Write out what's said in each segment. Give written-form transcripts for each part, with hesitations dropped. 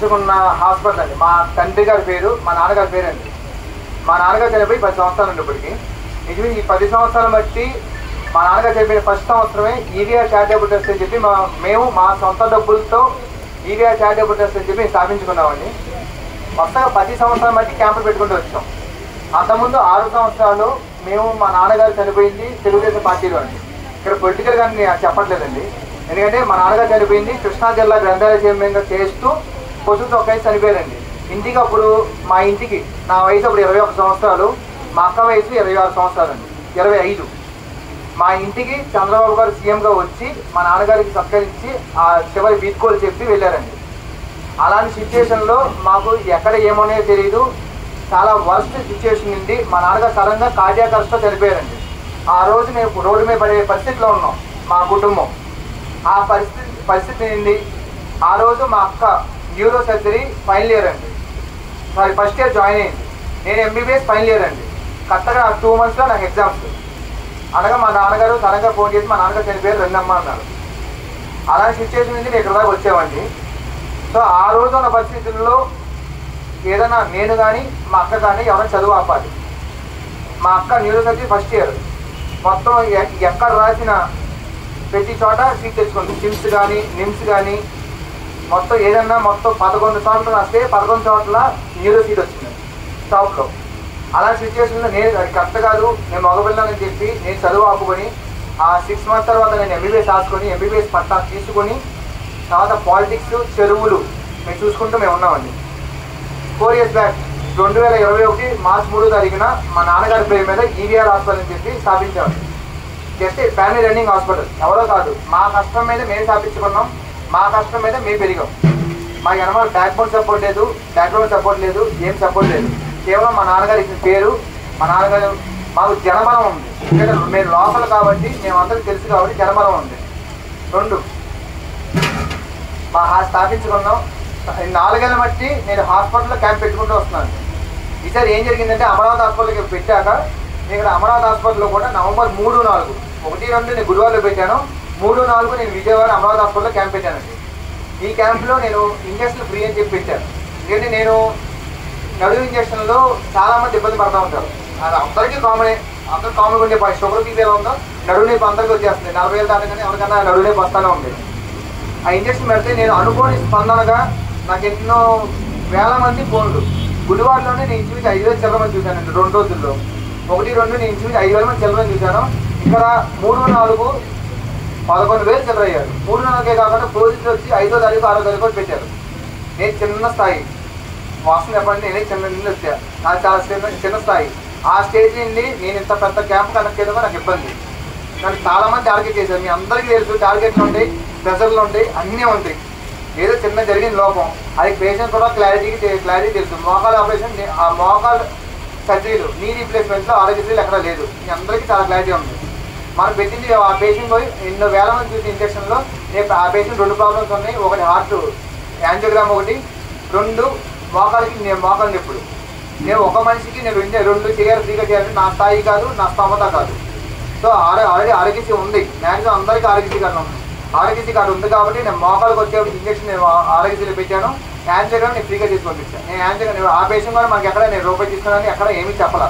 తీసుకున్న హాస్పిటల్ అండి. మా తండ్రి గారి పేరు, మా నాన్నగారి పేరు అండి. మా నాన్నగారు చనిపోయి 10 సంవత్సరాలు అండి. ఇప్పటికి నిజమే ఈ 10 సంవత్సరాలు బట్టి మా నాన్నగారు చనిపోయిన ఫస్ట్ సంవత్సరమే ఈవీఆర్ చారిటబుల్ ట్రస్ట్ అని చెప్పి మేము మా సొంత డబ్బులతో ఈవీఆర్ చారిటబుల్ ట్రస్ట్ అని చెప్పి స్థాపించుకున్నామండి. మొత్తంగా 10 సంవత్సరాల బట్టి క్యాంపులు పెట్టుకుంటూ వచ్చాం. అంతకుముందు 6 సంవత్సరాలు మేము మా నాన్నగారు చనిపోయింది తెలుగుదేశం పార్టీలో అండి. ఇక్కడ పొలిటికల్గా నేను చెప్పట్లేదండి, ఎందుకంటే మా నాన్నగారు చనిపోయింది కృష్ణా జిల్లా గ్రంథాలయ చైర్మన్గా చేస్తూ పశువుతో ఒక చనిపోయారండి. ఇంటికి అప్పుడు మా ఇంటికి నా వయసు అప్పుడు 21 సంవత్సరాలు, మా అక్క వయసు 26 సంవత్సరాలు అండి, 25. మా ఇంటికి చంద్రబాబు గారు సీఎంగా వచ్చి మా నాన్నగారికి సత్కరించి ఆ చివరి వీడ్కోలు చెప్పి వెళ్ళారండి. అలాంటి సిచ్యువేషన్లో మాకు ఎక్కడ ఏమోనే తెలియదు, చాలా వర్స్ట్ సిచ్యువేషన్ నుండి మా నాన్నగారు సడన్గా కార్డియాక్ అరెస్ట్తో చనిపోయారండి. ఆ రోజు మేము రోడ్డు మీద పడే పరిస్థితిలో ఉన్నాం మా కుటుంబం. ఆ పరిస్థితి నుండి ఆ రోజు మా అక్క న్యూరో సర్జరీ ఫైనల్ ఇయర్ అండి, ఫస్ట్ ఇయర్ జాయిన్ అయింది. నేను ఎంబీబీఎస్ ఫైనల్ ఇయర్ అండి. కరెక్ట్గా 2 monthsలో నాకు ఎగ్జామ్స్. అనగా మా నాన్నగారు సడన్గా ఫోన్ చేసి మా నాన్నగారు చనిపోయారు రెండమ్మ అన్నారు. అలాంటి సిచ్యువేషన్ నుంచి నేను ఇక్కడ దాకా వచ్చామండి. సో ఆ రోజు ఉన్న పరిస్థితుల్లో ఏదైనా నేను కానీ మా అక్క కానీ ఎవరైనా చదువు ఆపాలి. మా అక్క న్యూరో సర్జరీ ఫస్ట్ ఇయర్, మొత్తం ఎక్కడ రాసిన ప్రతి చోట సీట్ తెచ్చుకుంది. సిమ్స్ కానీ నిమ్స్ కానీ మొత్తం ఏదన్నా మొత్తం 11 చోట్ల రాస్తే 11 చోట్ల న్యూరో సీట్ వచ్చింది టాప్లో. అలాంటి సిచ్యువేషన్లో నేను అది కరెక్ట్ కాదు, నేను మగపిల్లని చెప్పి నేను చదువు ఆపుకొని ఆ 6 months తర్వాత నేను ఎంబీబీఎస్ రాసుకొని ఎంబీబీఎస్ పట్టా తీసుకొని తర్వాత పాలిటిక్స్ చెరువులు మేము చూసుకుంటూ మేము ఉన్నామండి. 4 years బ్యాక్ 2021 March 3వ తారీఖున మా నాన్నగారి పేరు మీద ఈవీఆర్ హాస్పిటల్ అని చెప్పి స్థాపించామండి. జస్ట్ ఫ్యామిలీ రన్నింగ్ హాస్పిటల్, ఎవరో కాదు, మా కష్టం మీద మేము స్థాపించుకున్నాం, మా కష్టం మీద మేము పెరిగాం. మా వెనకాల బ్యాక్గ్రౌండ్ సపోర్ట్ లేదు, ఏం సపోర్ట్ లేదు. కేవలం మా నాన్నగారు ఇచ్చిన పేరు, మా నాన్నగారు మాకు జనబలం ఉంది. ఎందుకంటే మేము లోపల కాబట్టి మేమందరికీ తెలుసు కాబట్టి జనబలం ఉంది. 2 మా స్థాపించుకున్నాం. 4 ఏళ్ళ బట్టి నేను హాస్పిటల్లో క్యాంప్ పెట్టుకుంటూ వస్తున్నాను. ఈసారి ఏం జరిగిందంటే అమరావతి హాస్పిటల్కి పెట్టాక ఇక్కడ అమరావతి హాస్పిటల్లో కూడా నవంబర్ 3, 4, 1, 2 నేను గురువారంలో పెట్టాను, 3, 4 నేను విజయవాడ అమరావతి హాస్పిటల్లో క్యాంప్ పెట్టానండి. ఈ క్యాంప్లో నేను ఇంజక్షన్ ఫ్రీ అని చెప్పి పెట్టాను. ఎందుకంటే నేను నడుము ఇంజక్షన్లో చాలామంది ఇబ్బంది పడుతూ ఉంటారు. అది అందరికీ అందరూ కామన్గా ఉండే షుగర్ బీపీ ఎలా ఉందో నడుము నొప్పి అందరికీ వచ్చేస్తుంది. 40 ఏళ్ళు దాటగానే ఎవరికైనా నడుము నొప్పి వస్తూనే ఉంది. ఆ ఇంజక్షన్ పెడితే నేను అనుకోని స్పందనగా నాకు ఎన్నో వేల మంది ఫోన్లు. గుడివాడలోనే నేను ఇంచుమించు 5,000 చిల్లర మంది చూశానండి 2 రోజుల్లో. 1, 2 నేను ఇంచుమించు 5,000 మంది చిల్లర మంది చూశాను. ఇక్కడ 3, 4 11,000 చిల్లర అయ్యారు. 3, 4 కాకుండా పోలీసులు వచ్చి 5వ తారీఖు 6వ తారీఖు కూడా పెట్టారు. నేను చిన్న స్థాయి వాసన చెప్పండి, నేనే చిన్న నుండి వచ్చా, నాకు చాలా చిన్న స్థాయి. ఆ స్టేజ్ నుండి నేను ఇంత పెద్ద క్యాంప్ కండక్ట్ చేయడం నాకు ఇబ్బంది. నాకు చాలామంది టార్గెట్ చేశారు. మీ అందరికీ తెలుసు టార్గెట్లు ఉంటాయి, ప్రెజర్లు ఉంటాయి, అన్నీ ఉంటాయి. ఏదో చిన్న జరిగిన లోపం అది పేషెంట్ కూడా క్లారిటీ తెలుసు. మోకాలు ఆపరేషన్, ఆ మోకాలు సర్జరీలు, నీ రీప్లేస్మెంట్లో ఆరోగ్యశ్రీలు ఎక్కడా లేదు. మీ అందరికీ చాలా క్లారిటీ ఉంది. మనం పెట్టింది ఆ పేషెంట్ పోయి ఎన్నో వేల మంది చూసి ఇంజక్షన్లో ఆ పేషెంట్ 2 ప్రాబ్లమ్స్ ఉన్నాయి. ఒకటి హార్ట్ యాంజియోగ్రామ్, 2 మోకాలు నొప్పులు. నేను ఒక మనిషికి నేను 2 చేయాలి, ఫ్రీగా చేయాలంటే నా స్థాయి కాదు, నా స్తోమత కాదు. సో ఆల్రెడీ ఆరోగ్యశ్రీ ఉంది, మ్యాక్సిమం అందరికీ ఆరోగ్యశ్రీ కార్డు ఉంది. ఆరోగ్యశ్రీ కార్డు ఉంది కాబట్టి నేను మోకాలకు వచ్చేప్పుడు ఇంజక్షన్ నేను ఆరోగ్యశ్రీలో పెట్టాను. యాంజియోగ్రామ్ నేను ఫ్రీగా చేసి పంపించాను. నేను యాంజియోగ్రామ్ ఆ పేషెంట్ కూడా మనకి ఎక్కడ నేను రూపాయి తీసుకున్నాను, ఎక్కడ ఏమీ చెప్పాలి.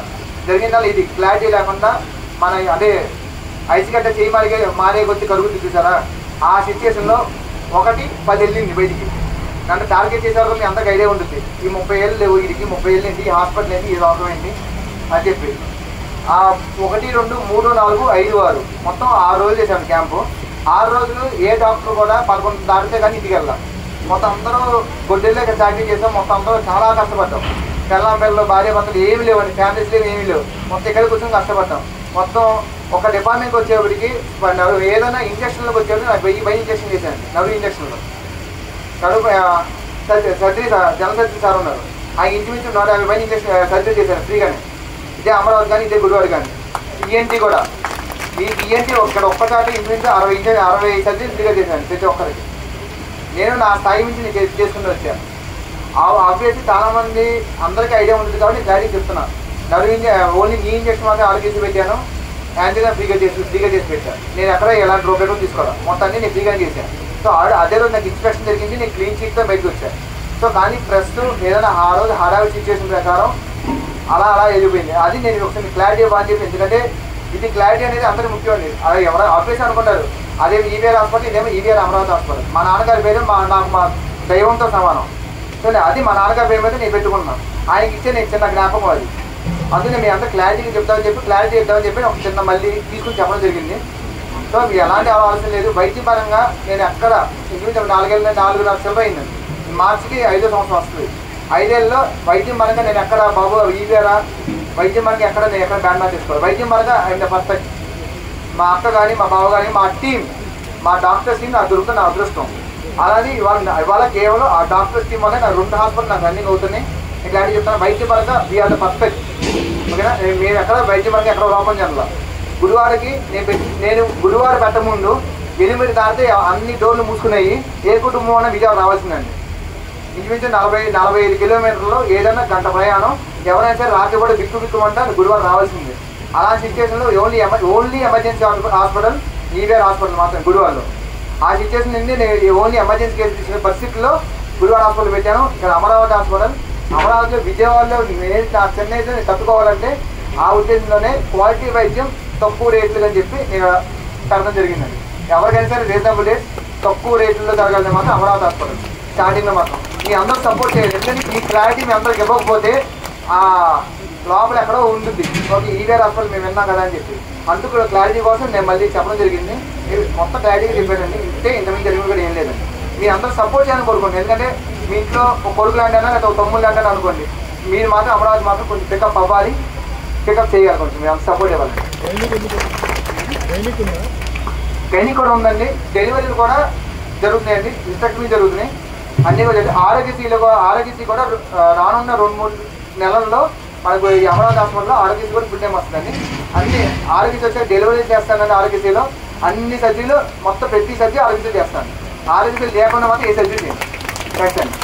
జరిగిందా ఇది క్లారిటీ లేకుండా మన అదే ఐసిగడ్డ చేయి మారే వచ్చి కలుగుతుంది చూసారా. ఆ సిచ్యువేషన్లో 1, 10 వెళ్ళింది బయటికి. అంటే టార్గెట్ చేసేవాళ్ళు మీ అందరికి ఐడియా ఉంటుంది. ఈ 30 ఏళ్ళు లేవు, వీడికి 30 ఏళ్ళు ఏంటి, ఈ హాస్పిటల్ ఏంటి, ఈ రోగం ఏంటి అని చెప్పి. 1, 2, 3, 4, 5, 6 మొత్తం 6 రోజులు చేశాను క్యాంపు. 6 రోజులు ఏ డాక్టర్ కూడా 11 దాటితే కానీ ఇంటికి వెళ్దాం. మొత్తం అందరూ గొడ్డెల్లో చాకరీ చేసాం. మొత్తం అందరూ చాలా కష్టపడ్డాం. పిల్లలు భార్య భర్తలు ఏమీ లేవండి, ఫ్యామిలీస్ లేవు, ఏమీ లేవు. మొత్తం ఇక్కడ కూర్చొని కష్టపడ్డాం. మొత్తం ఒక డిపార్ట్మెంట్కి వచ్చేప్పటికి ఏదైనా ఇంజక్షన్లకు వచ్చేప్పటికి నాకు 1000 ఇంజక్షన్ చేశాను. నడుము ఇంజక్షన్లో కడుపు సర్జరీ జనరల్ సర్జరీ సార్ ఉన్నారు. ఆ ఇంచుమించు 150 ఇంజక్షన్ సర్జరీ చేశాను ఫ్రీగానే. ఇదే అమరావతి కానీ, ఇదే గుడివాడ కానీ. ఈఎన్టీ కూడా, ఈ ఈఎన్టీ ఒక్కసారి ఇంచుమించు 60 సర్జరీ ఫ్రీగా చేశాను ప్రతి ఒక్కరికి. నేను నా స్థాయి నుంచి నేను చేసుకుంటూ వచ్చాను. ఆబ్వియస్లీ చాలామంది అందరికీ ఐడియా ఉంటుంది కాబట్టి డాడీ చెప్తున్నాను. ఓన్లీ నీ ఇంజక్షన్ మాత్రం ఆరోగ్యశ్రీ పెట్టాను, యాంటీగా ఫ్రీగా చేసి పెట్టాను. నేను ఎక్కడ ఎలాంటి రూపాయలు తీసుకోవాలి, మొత్తాన్ని నేను ఫ్రీగా చేశాను. సో అదే రోజు నాకు ఇన్స్పెక్షన్ జరిగింది, నేను క్లీన్ చీట్తో బయటకు వచ్చాను. సో సో కానీ ప్రస్తుతం ఏదైనా ఆ రోజు హడావిడి సిచ్యువేషన్ ప్రకారం అలా వెళ్ళిపోయింది. అది నేను ఒకసారి క్లారిటీ ఇవ్వాలని చెప్పి, ఎందుకంటే ఇది క్లారిటీ అనేది అందరికీ ముఖ్యం అండి. అది ఎవరైనా ఆపరేషన్ అనుకుంటారు, అదే ఈవీఆర్ హాస్పిటల్, ఇదేమో ఈవీఆర్ అమరావతి హాస్పిటల్. మా నాన్నగారి పేరు నాకు మా దైవంతో సమానం. సో అది మా నాన్నగారి పేరు మీద నేను పెట్టుకున్నాను. ఆయనకి ఇచ్చే నేను చిన్న జ్ఞాపకం అది. అందుకే మీ అంతా క్లారిటీగా చెప్తామని చెప్పి క్లారిటీ ఇద్దామని చెప్పి ఒక చిన్న మళ్ళీ తీసుకుని చెప్పడం జరిగింది. సో మీకు ఎలాంటి ఆలోచన లేదు. వైద్యపరంగా నేను ఎక్కడ ఇంచుమించు 4 లక్షలు అయిందండి. మార్చికి 5వ సంవత్సరం వస్తుంది. 5 ఏళ్ళలో వైద్యం పరంగా నేను ఎక్కడ బాబు ఈవీఆరా వైద్యం పరంగా ఎక్కడ నేను ఎక్కడ బ్యాన్ తీసుకోవాలి. వైద్యం పరంగా ఆయన పర్ఫెక్ట్. మా అక్క కానీ మా బావ కానీ మా టీం, మా డాక్టర్స్ టీం నాకు దొరుకుతుంది, నా అదృష్టం. అలాగే ఇవాళ కేవలం ఆ డాక్టర్స్ టీం వల్ల నాకు 2 హాస్పిటల్ నాకు రన్నింగ్ అవుతున్నాయి. ఇట్లాంటి చెప్తాను. వైద్య పరంగా వీఆర్ ద పర్ఫెక్ట్. ఓకేనా? మేము ఎక్కడ వైద్య పరంగా ఎక్కడ లోపం చేయాల. గురువారికి నేను గురువారం పెట్టముందు 8 దాటితే అన్ని డోర్లు మూసుకున్నాయి. ఏ కుటుంబం అన్న విజయవాడ రావాల్సిందండి. ఇంచుమించు 40-45 కిలోమీటర్లు ఏదైనా గంట ప్రయాణం. ఎవరైనా సరే రాత్రి కూడా బిక్కుమంటే గురువారం రావాల్సింది. అలాంటి సిచ్యువేషన్లో only emergency hospital EVR hospital మాత్రం గురువారంలో. ఆ సిచ్యువేషన్ నుండి నేను ఓన్లీ ఎమర్జెన్సీ కేసు తీసుకునే పరిస్థితుల్లో గురువారం హాస్పిటల్ పెట్టాను. ఇక్కడ అమరావతి హాస్పిటల్, అమరావతిలో విజయవాడలో చెన్నైతో నేను తట్టుకోవాలంటే ఆ ఉద్దేశంలోనే క్వాలిటీ వైద్యం తక్కువ రేట్లు అని చెప్పి నేను పెట్టడం జరిగిందండి. ఎవరికైనా సరే రీజనబుల్ రేట్ తక్కువ రేట్లలో జరగాలని మాత్రం అమరావతి హాస్పిటల్ స్టార్టింగ్లో మాత్రం మీ అందరూ సపోర్ట్ చేయాలి. ఎందుకంటే ఈ క్లారిటీ మీ అందరికి ఇవ్వకపోతే ఆ లోపల ఎక్కడో ఉంటుంది. ఓకే ఈవీఆర్ హాస్పిటల్ మేము విన్నాం కదా అని చెప్పి, అందుకు క్లారిటీ కోసం నేను మళ్ళీ చెప్పడం జరిగింది. మొత్తం క్లారిటీగా చెప్పానండి. ఇంతమంది జరిగింది కూడా ఏం లేదండి. మీ అందరూ సపోర్ట్ చేయాలని కోరుకోండి. ఎందుకంటే మీ ఇంట్లో ఒక కొడుకు లాంటినా లేదా ఒక తమ్ముడు లాంటినా అనుకోండి, మీరు మాత్రం అమరావతి మాత్రం కొంచెం పికప్ అవ్వాలి, పికప్ చేయాలి, కొంచెం మీరు అంత సపోర్ట్ ఇవ్వాలి. గైనిక్ కూడా ఉందండి. డెలివరీలు కూడా జరుగుతున్నాయండి. ఇన్స్ట్రక్షన్ జరుగుతున్నాయి, అన్నీ కూడా ఆరోగ్యశ్రీ కూడా రానున్న 2-3 నెలల్లో మనకు ఈ అమరావతి హాస్పిటల్లో ఆరోగ్యశ్రీ కూడా ఫుల్ టైం వస్తుందండి. అన్ని ఆరోగ్యశ్రీ వచ్చే డెలివరీ చేస్తానండి. ఆరోగ్యశ్రీలో అన్ని సర్జరీలు మొత్తం ప్రతి సర్జరీ ఆరోగ్యశ్రీ చేస్తాను. ఆరోగ్యశ్రీ లేకుండా మాత్రం ఏ సర్జరీ చేయండి. థ్యాంక్స్ అండి.